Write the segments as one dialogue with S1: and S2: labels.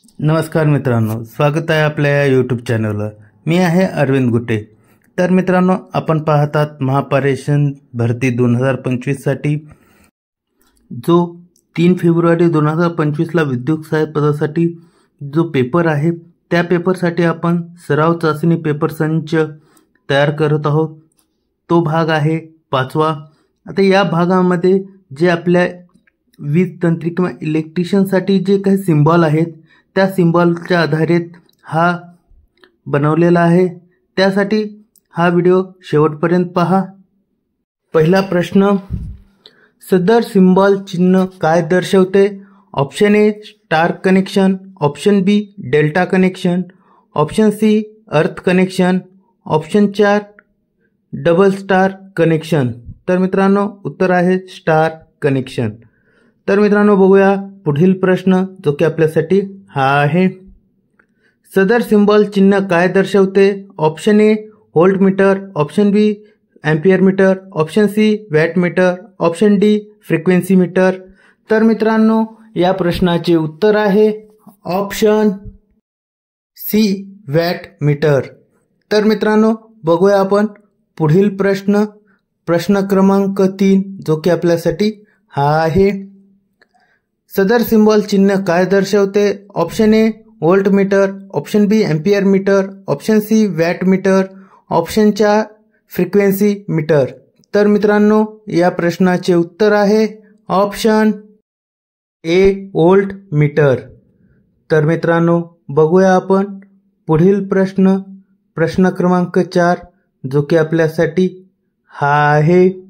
S1: नमस्कार मित्रांनो, स्वागत आहे आपल्या या यूट्यूब चॅनलवर। मी आहे अरविंद गुटे। तर मित्रांनो, आपण पाहतात महापारेषण भरती 2025 साठी जो 3 फेब्रुवारी 2025 ला विद्युत सहाय्यक पदासाठी जो पेपर आहे त्या पेपरसाठी आपण सराव चाचणी पेपर संच तयार करत आहोत। तो भाग आहे 5वा। आता या भागामध्ये जे आपल्या वीज तंत्री किंवा इलेक्ट्रिशियनसाठी जे काही सिंबल आहेत त्या सिंबलच्या आधारित हा बनवलेला आहे। त्यासाठी हा व्हिडिओ शेवटपर्यंत पहा। पहिला प्रश्न, सदर सिंबल चिन्ह काय दर्शवते? Option A star connection, option B delta connection, option C earth connection, option 4 double star connection. तर मित्रांनो, उत्तर आहे स्टार कनेक्शन। तर मित्रांनो, बघूया पुढील प्रश्न जो की आपल्यासाठी हा आहे। सदर सिंबल चिन्ह काय दर्शवते? Option A volt meter, option B ampere meter, option C watt meter, option D frequency meter. तर मित्रांनो, या प्रश्नाचे उत्तर आहे ऑप्शन सी वॅट मीटर। तर मित्रांनो, बघूया आपण पुढील प्रश्न, प्रश्न क्रमांक 3 जो की आपल्यासाठी हा आहे। सदर सिंबल चिन्ह काय दर्शवते? Option A volt meter, option B ampere meter, option C watt meter, option 4 frequency meter. तर मित्रांनो, या प्रश्नाचे उत्तर आहे ऑप्शन ए व्होल्ट मीटर। तर मित्रांनो, बघूया आपण पुढील प्रश्न, प्रश्न क्रमांक 4 जो की आपल्यासाठी हा आहे।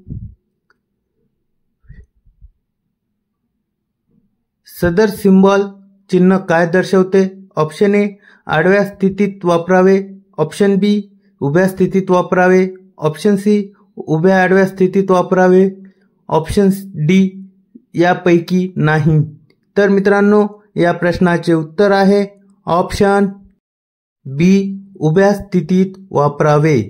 S1: सदर सिंबल चिन्ह काय दर्शवते? ऑप्शन ए आडव्या स्थितीत वापरावे, ऑप्शन बी उभ्या स्थितीत वापरावे, ऑप्शन सी उभ्या आडव्या स्थितीत वापरावे, ऑप्शन डी यापैकी नाही। तर मित्रांनो, या प्रश्नाचे उत्तर आहे ऑप्शन बी उभ्या स्थितीत वापरावे।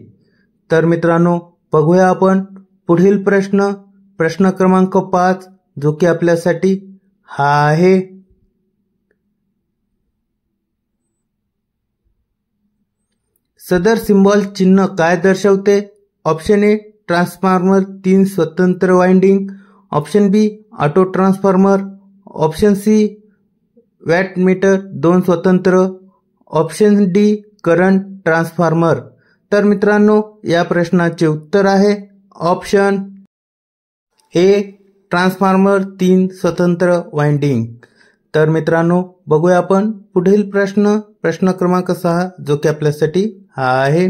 S1: तर मित्रांनो, बघूया आपण पुढील प्रश्न, प्रश्न क्रमांक 5 जो की आपल्यासाठी हा आहे। सदर सिंबल चिन्ह काय दर्शवते? ऑप्शन ए ट्रान्सफॉर्मर 3 स्वतंत्र winding, option B auto transformer, option C watt meter 2 स्वतंत्र, ऑप्शन डी करंट ट्रान्सफॉर्मर। तर मित्रांनो, या प्रश्नाचे उत्तर आहे ऑप्शन ए ट्रान्सफॉर्मर 3 स्वतंत्र वाइंडिंग। तर मित्रांनो, बघूया आपण पुढील प्रश्न, प्रश्न क्रमांक 6 जो की आपल्यासाठी हा आहे।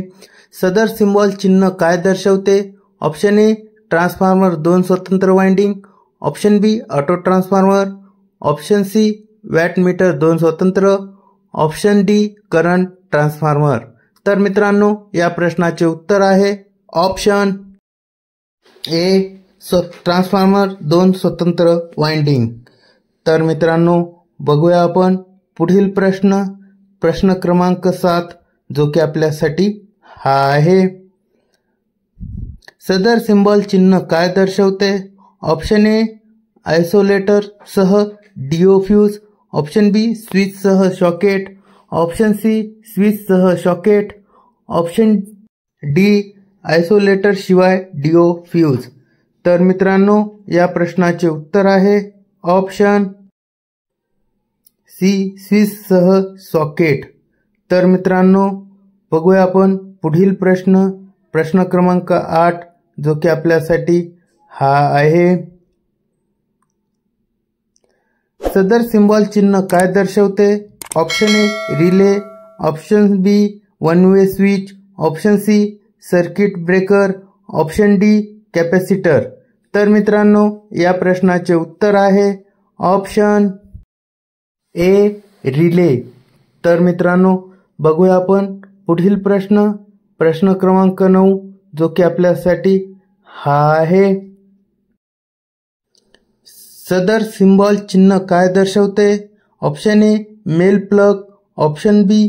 S1: सदर सिंबल चिन्ह काय दर्शवते? ऑप्शन ए ट्रान्सफॉर्मर 2 स्वतंत्र winding, option B auto transformer, option C watt meter 2 स्वतंत्र, ऑप्शन डी करंट ट्रान्सफॉर्मर। तर मित्रांनो, या प्रश्नाचे उत्तर आहे ऑप्शन ए ट्रान्सफॉर्मर 2 स्वतंत्र वाइंडिंग। तर मित्रांनो, बघूया आपण पुढील प्रश्न, प्रश्न क्रमांक 7 जो की आपल्यासाठी हा आहे। सदर सिंबल चिन्ह काय दर्शवते? ऑप्शन ए आयसोलेटर सह DO fuse, option B switch सह सॉकेट, ऑप्शन सी स्विच सह सॉकेट, ऑप्शन डी आयसोलेटर शिवाय डीओ फ्यूज। तर मित्रांनो, या प्रश्नाचे उत्तर आहे ऑप्शन सी स्विच सह सॉकेट। तर मित्रांनो, बघूया आपण पुढील प्रश्न, प्रश्न क्रमांक 8 जो की आपल्यासाठी हा आहे। सदर सिंबल चिन्ह काय दर्शवते? Option A relay, option B one way switch, option C circuit breaker, option D capacitor. तर मित्रांनो, या प्रश्नाचे उत्तर आहे ऑप्शन ए रिले। तर मित्रांनो, बघूया आपण पुढील प्रश्न, प्रश्न क्रमांक 9 जो की आपल्यासाठी हा आहे। सदर सिंबल चिन्ह काय दर्शवते? Option A male plug, option B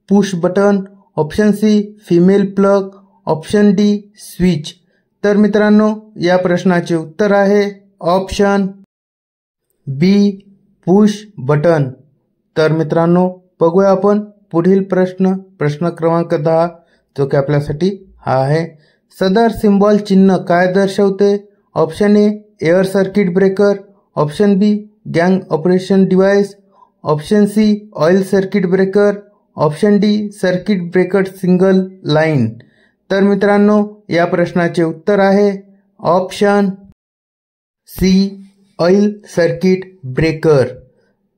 S1: push button, option C female plug, option D switch. तर मित्रांनो, या प्रश्नाचे उत्तर आहे ऑप्शन बी पुश बटन। तर मित्रांनो बघूया आपण पुढील प्रश्न क्रमांक 10 जो की आपल्यासाठी हा आहे. सदर सिम्बॉल चिन्ह काय दर्शवते? Option A air circuit breaker, option B गँग operation device, option C oil circuit breaker, option D circuit breaker single line. तर मित्रांनो या प्रश्नाचे उत्तर आहे option C oil circuit breaker.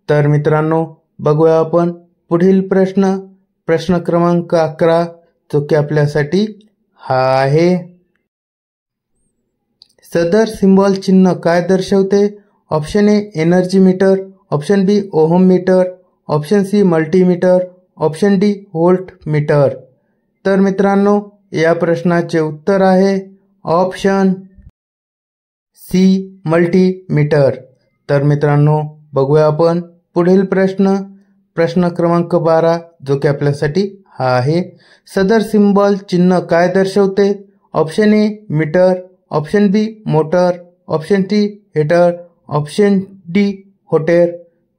S1: तर मित्रांनो बघूया आपण पुढील प्रश्न क्रमांक 11 जो की आपल्यासाठी हा आहे. सदर सिम्बॉल चिन्ह काय दर्शवते? Option A energy meter, option B ohm meter, option C multimeter, option D volt meter. तर मित्रांनो या प्रश्नाचे उत्तर आहे ऑप्शन सी मल्टीमीटर. तर मित्रांनो बघूया आपण पुढील प्रश्न क्रमांक 12 जो की आपल्यासाठी हा आहे. सदर सिम्बॉल चिन्ह काय दर्शवते? Option A meter, option B motor, option C heater, option D होटेर.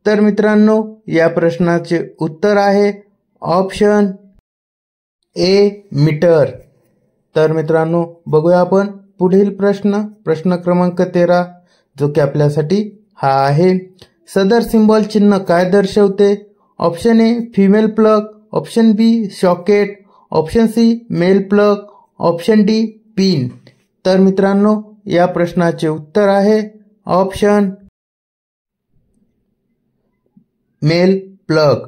S1: तर मित्रांनो या प्रश्नाचे उत्तर आहे ऑप्शन ए मीटर. तर मित्रांनो बघूया आपण पुढील प्रश्न क्रमांक 13 जो की आपल्यासाठी हा आहे. सदर सिम्बॉल चिन्ह काय दर्शवते? Option A female plug, option B socket, option C male plug, option D pin. तर मित्रांनो या प्रश्नाचे उत्तर आहे ऑप्शन मेल प्लग.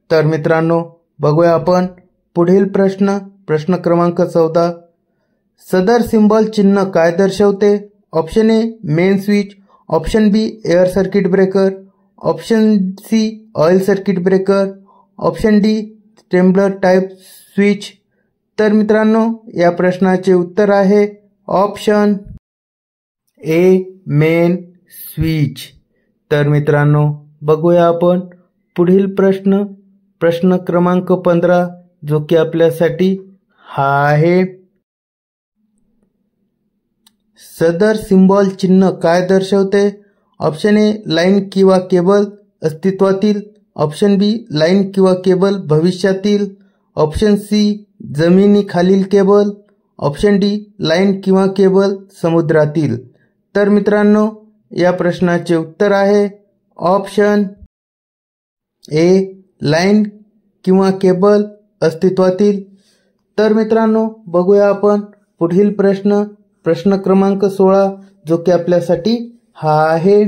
S1: तर मित्रांनो बघूया आपण पुढील प्रश्न क्रमांक 14. सदर सिम्बॉल चिन्ह काय दर्शवते? Option A main switch, option B air circuit breaker, option C oil circuit breaker, option D trembler type switch. तर मित्रांनो या प्रश्नाचे उत्तर आहे ऑप्शन ए मेन स्विच. तर मित्रांनो बघूया आपण पुढील प्रश्न क्रमांक 15 जो की आपल्यासाठी हा आहे. सदर सिम्बॉल चिन्ह काय दर्शवते? ऑप्शन ए लाईन किंवा केबल अस्तित्वातील, ऑप्शन बी लाईन किंवा केबल भविष्यातील, ऑप्शन सी जमिनीखालील केबल, ऑप्शन डी लाईन किंवा केबल समुद्रातील. तर मित्रांनो या प्रश्नाचे उत्तर आहे ऑप्शन ए लाईन किंवा केबल अस्तित्वातील. तर मित्रांनो बघूया आपण पुढील प्रश्न क्रमांक 16 जो की आपल्यासाठी हा आहे.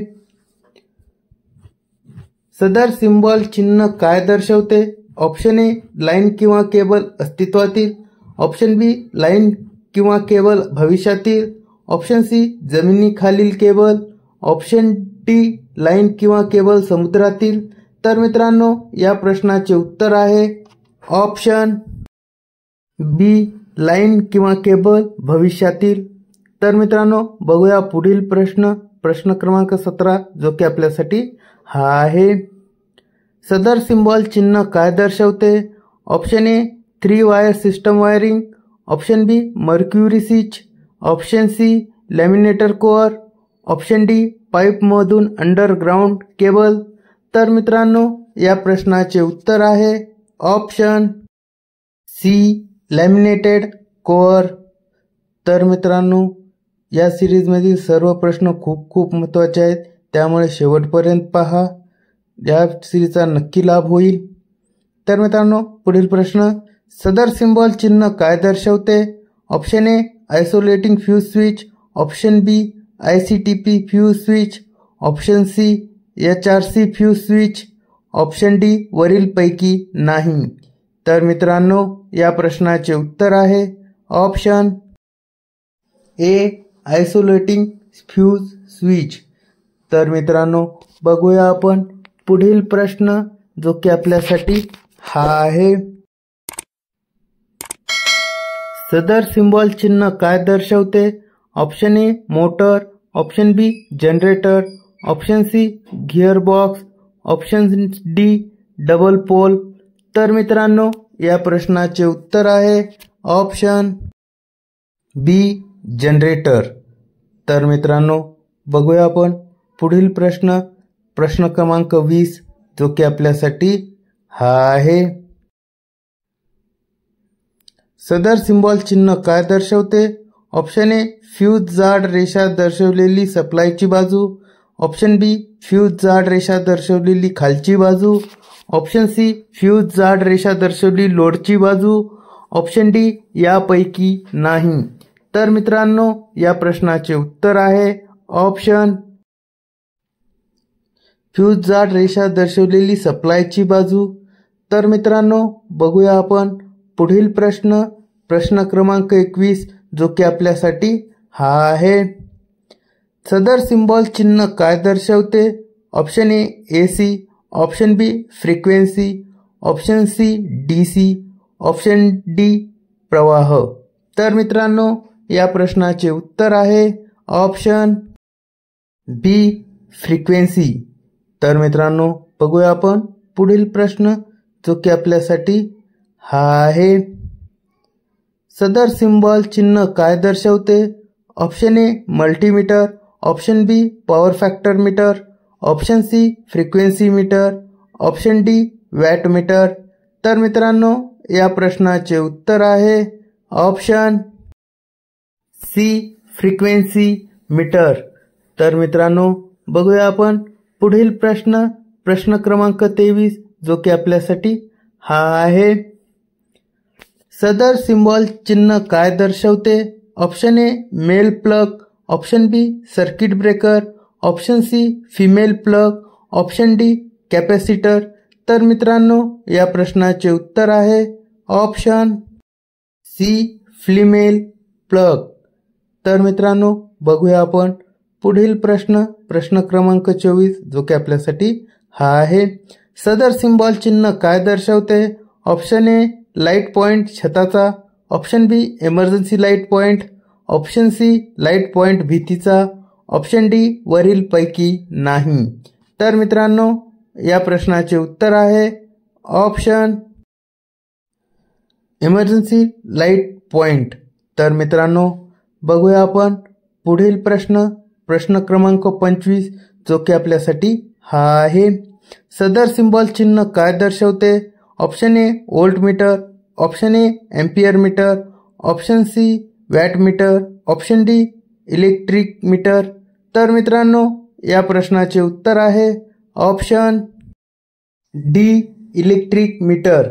S1: सदर सिम्बॉल चिन्ह काय दर्शवते? ऑप्शन ए लाईन किंवा केबल अस्तित्वातील, ऑप्शन बी लाईन किंवा केबल भविष्यातील, ऑप्शन सी जमिनीखालील केबल, ऑप्शन डी लाईन किंवा केबल समुद्रातील. तर मित्रांनो या प्रश्नाचे उत्तर आहे ऑप्शन बी लाईन किंवा केबल भविष्यातील. तर मित्रांनो बघूया पुढील प्रश्न क्रमांक 17 जो की आपल्यासाठी हा आहे. सदर सिम्बॉल चिन्ह काय दर्शवते? Option A 3 wire system wiring, option B mercury switch, option C laminator core, option D पाईपमधून अंडरग्राऊंड केबल. तर मित्रांनो या प्रश्नाचे उत्तर आहे ऑप्शन सी लॅमिनेटेड कोअर. तर मित्रांनो या सिरीजमधील सर्व प्रश्न खूप महत्त्वाचे आहेत, त्यामुळे शेवटपर्यंत पहा. या सिरीजचा नक्की लाभ होईल. तर मित्रांनो पुढील प्रश्न. सदर सिम्बॉल चिन्ह काय दर्शवते? Option A isolating fuse switch, option B ICTP fuse switch, option C HRC fuse switch, option D वरीलपैकी नाही. तर मित्रांनो या प्रश्नाचे उत्तर आहे option A isolating fuse switch. तर मित्रांनो बघूया आपण पुढील प्रश्न जो की आपल्यासाठी हा आहे. सदर सिम्बॉल चिन्ह काय दर्शवते? Option A motor, option B generator, option C gearbox, option D double pole. तर मित्रांनो या प्रश्नाचे उत्तर आहे ऑप्शन बी जनरेटर. तर मित्रांनो बघूया आपण पुढील प्रश्न क्रमांक 20 जो की आपल्यासाठी हा आहे। सदर सिंबॉल चिन्ह काय दर्शवते? ऑप्शन ए फ्यूज जाड रेषा दर्शवलेली सप्लायची बाजू, ऑप्शन बी फ्यूज जाड रेषा दर्शवलेली खालची बाजू, ऑप्शन सी फ्यूज जाड रेषा दर्शवली लोडची बाजू, ऑप्शन डी यापैकी नाही। तर मित्रांनो या प्रश्नाचे उत्तर आहे ऑप्शन फ्यूज जाड रेषा दर्शवलेली सप्लायची बाजू। तर मित्रांनो बघूया आपण पुढील प्रश्न, प्रश्न क्रमांक 21 जो की आपल्यासाठी हा आहे। सदर सिंबॉल चिन्ह काय दर्शवते? Option A AC, option B frequency, option C DC, option D प्रवाह। तर मित्रांनो या प्रश्नाचे उत्तर आहे ऑप्शन बी फ्रिक्वेन्सी। तर मित्रांनो बघूया आपण पुढील प्रश्न जो की आपल्यासाठी हा आहे। सदर सिंबॉल चिन्ह काय दर्शवते? Option A multimeter, option B power factor meter, option C frequency meter, option D watt meter. तर मित्रांनो या प्रश्नाचे उत्तर आहे ऑप्शन सी फ्रिक्वेन्सी मीटर। तर मित्रांनो बघूया आपण पुढील प्रश्न, प्रश्न क्रमांक 23 जो की आपल्यासाठी हा आहे। सदर सिंबॉल चिन्ह काय दर्शवते? Option A male plug, option B circuit breaker, option C female plug, option D capacitor. तर मित्रांनो या प्रश्नाचे उत्तर आहे ऑप्शन सी फिमेल प्लग। तर मित्रांनो बघूया आपण पुढील प्रश्न, प्रश्न क्रमांक 24 जो की आपल्यासाठी हा आहे। सदर सिंबॉल चिन्ह काय दर्शवते? ऑप्शन ए लाईट पॉइंट छताचा, option B emergency light point, option C light point भीतीचा, ऑप्शन डी वरील पैकी नाही। तर मित्रांनो या प्रश्नाचे उत्तर आहे ऑप्शन इमर्जन्सी लाईट पॉइंट। तर मित्रांनो बघूया आपण पुढील प्रश्न, प्रश्न क्रमांक 25 जो की आपल्यासाठी हा आहे। सदर सिंबॉल चिन्ह काय दर्शवते? Option A volt meter, option A ampere meter, option C watt meter, option D electric meter. तर मित्रांनो या प्रश्नाचे उत्तर आहे ऑप्शन डी इलेक्ट्रिक मीटर।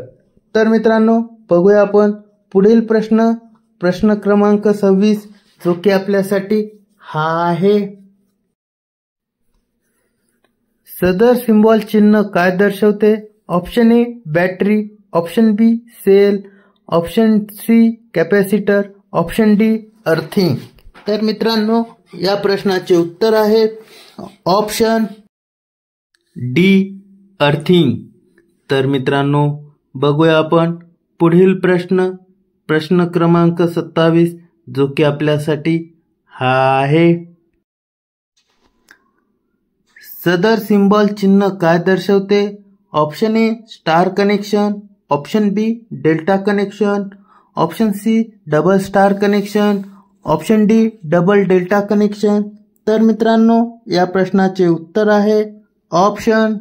S1: तर मित्रांनो बघूया आपण पुढील प्रश्न, प्रश्न क्रमांक 26 जो की आपल्यासाठी हा आहे। सदर सिंबॉल चिन्ह काय दर्शवते? Option A battery, option B cell, option C capacitor, option D earthing. तर मित्रांनो या प्रश्नाचे उत्तर आहे ऑप्शन डी अर्थिंग। तर मित्रांनो बघूया आपण पुढील प्रश्न, प्रश्न क्रमांक 27 जो की आपल्यासाठी हा आहे। सदर सिंबॉल चिन्ह काय दर्शवते? Option A star connection, option B delta connection, option C double star connection, option D double delta connection. तर मित्रांनो या प्रश्नाचे उत्तर आहे option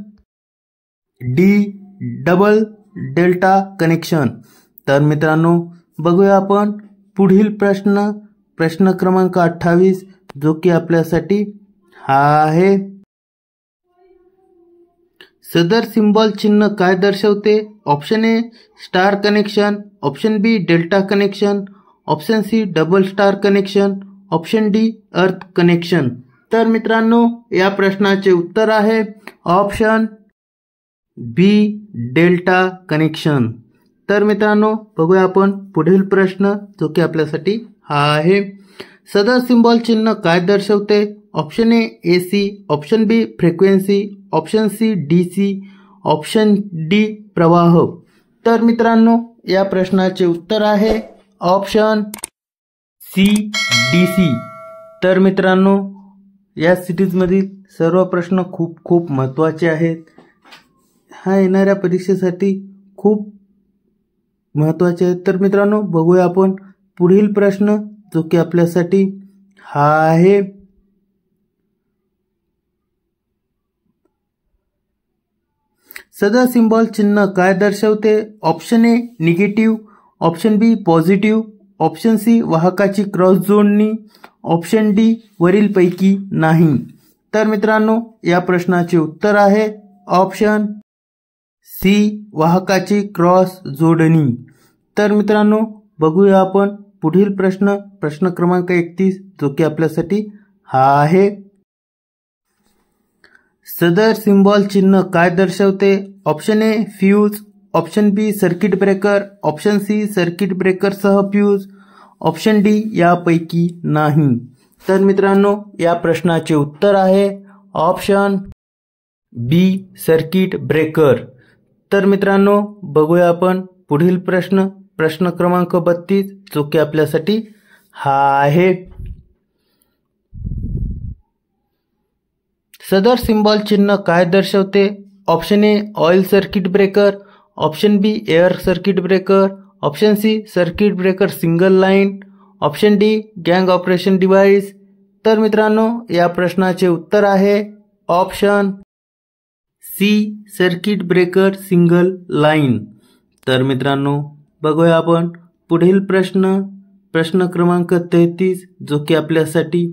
S1: D double delta connection. तर मित्रांनो बघूया आपण पुढील प्रश्न, प्रश्न क्रमांक 28 जो की आपल्यासाठी हा आहे। सदर सिंबॉल चिन्ह काय दर्शवते? Option A star connection, option B delta connection, option C double star connection, option D earth connection. तर मित्रांनो या प्रश्नाचे उत्तर आहे ऑप्शन बी डेल्टा कनेक्शन। तर मित्रांनो बघूया आपण पुढील प्रश्न जो की आपल्यासाठी हा आहे। सदर सिंबॉल चिन्ह काय दर्शवते? Option A AC, option B frequency, option C DC, option D प्रवाह। तर मित्रांनो या प्रश्नाचे उत्तर आहे ऑप्शन सी DC। तर मित्रांनो या सिरीजमधील सर्व प्रश्न खूप खूप महत्त्वाचे आहेत। हा येणाऱ्या परीक्षेसाठी खूप महत्त्वाचे आहेत। तर मित्रांनो बघूया आपण पुढील प्रश्न जो की आपल्यासाठी हा आहे। सदर सिंबॉल चिन्ह काय दर्शवते? Option A negative, option B positive, option C वाहकाची क्रॉस जोडणी, ऑप्शन डी वरीलपैकी नाही. तर मित्रांनो या प्रश्नाचे उत्तर आहे ऑप्शन सी वाहकाची क्रॉस जोडणी. तर मित्रांनो बघूया आपण पुढील प्रश्न क्रमांक 31 जो की आपल्यासाठी हा आहे. सदर सिंबॉल चिन्ह काय दर्शवते? Option A fuse, option B circuit breaker, option C circuit breaker सह फ्यूज, ऑप्शन डी यापैकी नाही. तर मित्रांनो या प्रश्नाचे उत्तर आहे ऑप्शन बी सर्किट ब्रेकर. तर मित्रांनो बघूया आपण पुढील प्रश्न क्रमांक 32 जो की आपल्यासाठी हा आहे. सदर सिंबॉल चिन्ह काय दर्शवते? Option A oil circuit breaker, option B air circuit breaker, option C circuit breaker single line, option D गँग ऑपरेशन डिव्हाइस. तर मित्रांनो या प्रश्नाचे उत्तर आहे option C circuit breaker single line. तर मित्रांनो बघूया आपण पुढील प्रश्न क्रमांक 33 जो की आपल्यासाठी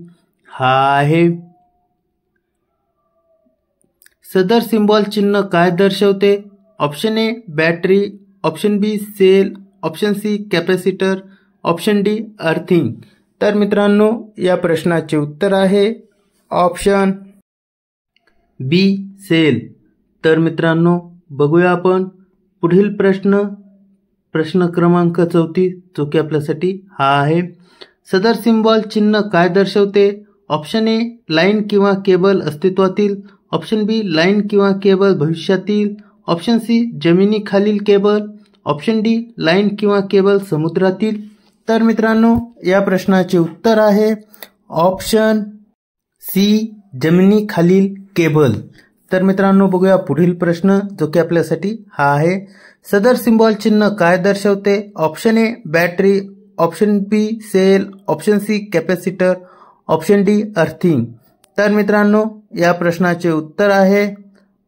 S1: हा आहे. सदर सिंबॉल चिन्ह काय दर्शवते? Option A battery, option B cell, option C capacitor, option D earthing. तर मित्रांनो या प्रश्नाचे उत्तर आहे ऑप्शन बी सेल. तर मित्रांनो बघूया आपण पुढील प्रश्न क्रमांक 34 जो की आपल्यासाठी हा आहे. सदर सिंबॉल चिन्ह काय दर्शवते? ऑप्शन ए लाईन किंवा केबल अस्तित्वातील, ऑप्शन बी लाईन किंवा केबल भविष्यातील, ऑप्शन सी जमिनीखालील केबल, ऑप्शन डी लाईन किंवा केबल समुद्रातील. तर मित्रांनो या प्रश्नाचे उत्तर आहे ऑप्शन सी जमिनीखालील केबल. तर मित्रांनो बघूया पुढील प्रश्न जो की आपल्यासाठी हा आहे. सदर सिंबॉल चिन्ह काय दर्शवते? Option A battery, option B cell, option C capacitor, option D earthing. तर मित्रांनो या प्रश्नाचे उत्तर आहे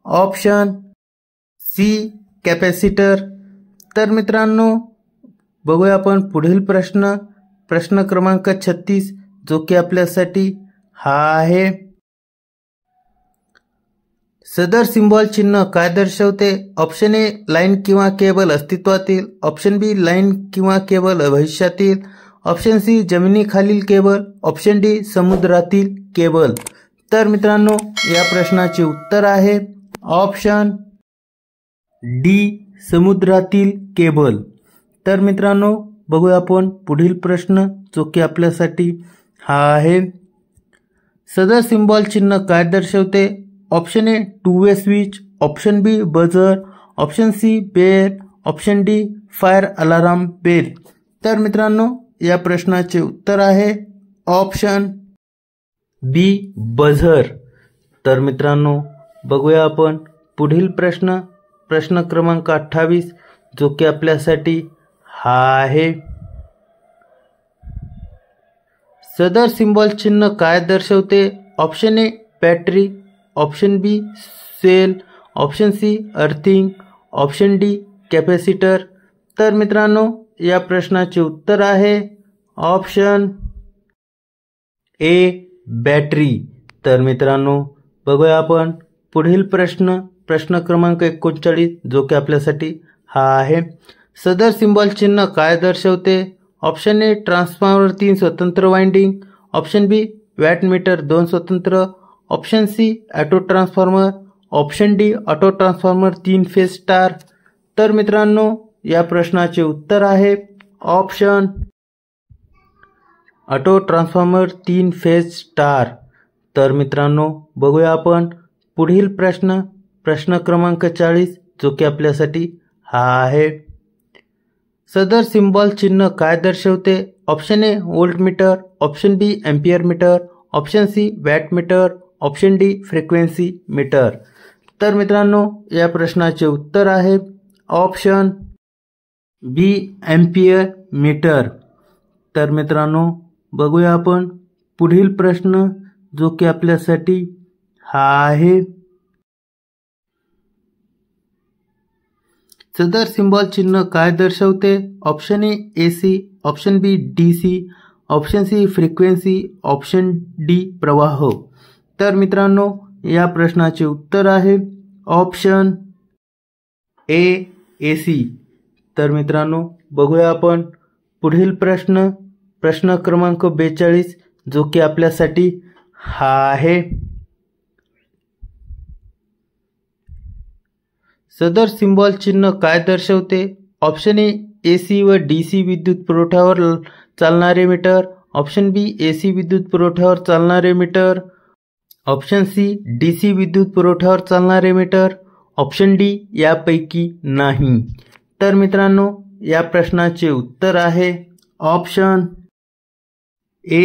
S1: ऑप्शन सी कॅपॅसिटर. तर मित्रांनो बघूया आपण पुढील प्रश्न क्रमांक 36 जो की आपल्यासाठी हा आहे. सदर सिंबॉल चिन्ह काय दर्शवते? ऑप्शन ए लाईन किंवा केबल अस्तित्वातील, ऑप्शन बी लाईन किंवा केबल भविष्यातील, ऑप्शन सी जमिनीखालील केबल, ऑप्शन डी समुद्रातील केबल. तर मित्रांनो या प्रश्नाचे उत्तर आहे ऑप्शन डी समुद्रातील केबल. तर मित्रांनो बघूया आपण पुढील प्रश्न जो की आपल्यासाठी हा आहे. सदर सिंबॉल चिन्ह काय दर्शवते? Option A two way switch, option B buzzer, option C bell, option D fire alarm bell. तर मित्रांनो या प्रश्नाचे उत्तर आहे ऑप्शन बी बझर. तर मित्रांनो बघूया आपण पुढील प्रश्न क्रमांक 28 जो की आपल्यासाठी हा आहे. सदर सिंबॉल चिन्ह काय दर्शवते? Option A battery, option B cell, option C earthing, option D capacitor. तर मित्रांनो या प्रश्नाचे उत्तर आहे ऑप्शन ए बॅटरी. तर मित्रांनो बघूया आपण पुढील प्रश्न क्रमांक 39 जो की आपल्यासाठी हा आहे. सदर सिंबॉल चिन्ह काय दर्शवते? ऑप्शन ए ट्रान्सफॉर्मर 3 स्वतंत्र वाइंडिंग, ऑप्शन बी वॅटमीटर 2 स्वतंत्र, option C auto transformer, option D auto transformer 3 phase star. तर मित्रांनो या प्रश्नाचे उत्तर आहे option auto transformer 3 phase star. तर मित्रांनो बघूया आपण पुढील प्रश्न क्रमांक 40 जो की आपल्यासाठी हा आहे. सदर सिंबॉल चिन्ह काय दर्शवते? Option A voltmeter, option B ampere meter, option C wattmeter, option D frequency meter. तर मित्रांनो या प्रश्नाचे उत्तर आहे ऑप्शन बी एम्पियर मीटर. तर मित्रांनो बघूया आपण पुढील प्रश्न जो की आपल्यासाठी हा आहे. सदर सिम्बॉल चिन्ह काय दर्शवते? Option A AC, option B DC, option C frequency, option D प्रवाह. तर मित्रांनो या प्रश्नाचे उत्तर आहे ऑप्शन ए AC. तर मित्रांनो बघूया आपण पुढील प्रश्न क्रमांक 42 जो की आपल्यासाठी हा आहे. सदर सिम्बॉल चिन्ह काय दर्शवते? ऑप्शन ए AC व DC विद्युत पुरवठ्यावर चालणारे मीटर, ऑप्शन बी AC विद्युत पुरवठ्यावर चालणारे मीटर, ऑप्शन सी DC विद्युत पुरवठ्यावर चालणारे मीटर, ऑप्शन डी यापैकी नाही. तर मित्रांनो या प्रश्नाचे उत्तर आहे ऑप्शन ए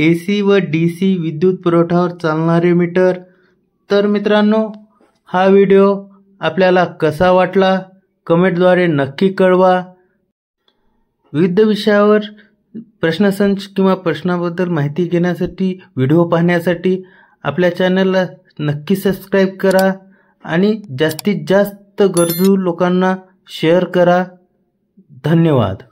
S1: AC व DC विद्युत पुरवठ्यावर चालणारे मीटर. तर मित्रांनो हा व्हिडिओ आपल्याला कसा वाटला कमेंटद्वारे नक्की कळवा. विविध विषयावर प्रश्नसंच किंवा प्रश्नाबद्दल माहिती घेण्यासाठी व्हिडिओ पाहण्यासाठी आपल्या चॅनलला नक्की सबस्क्राईब करा आणि जास्तीत जास्त गरजू लोकांना शेअर करा. धन्यवाद.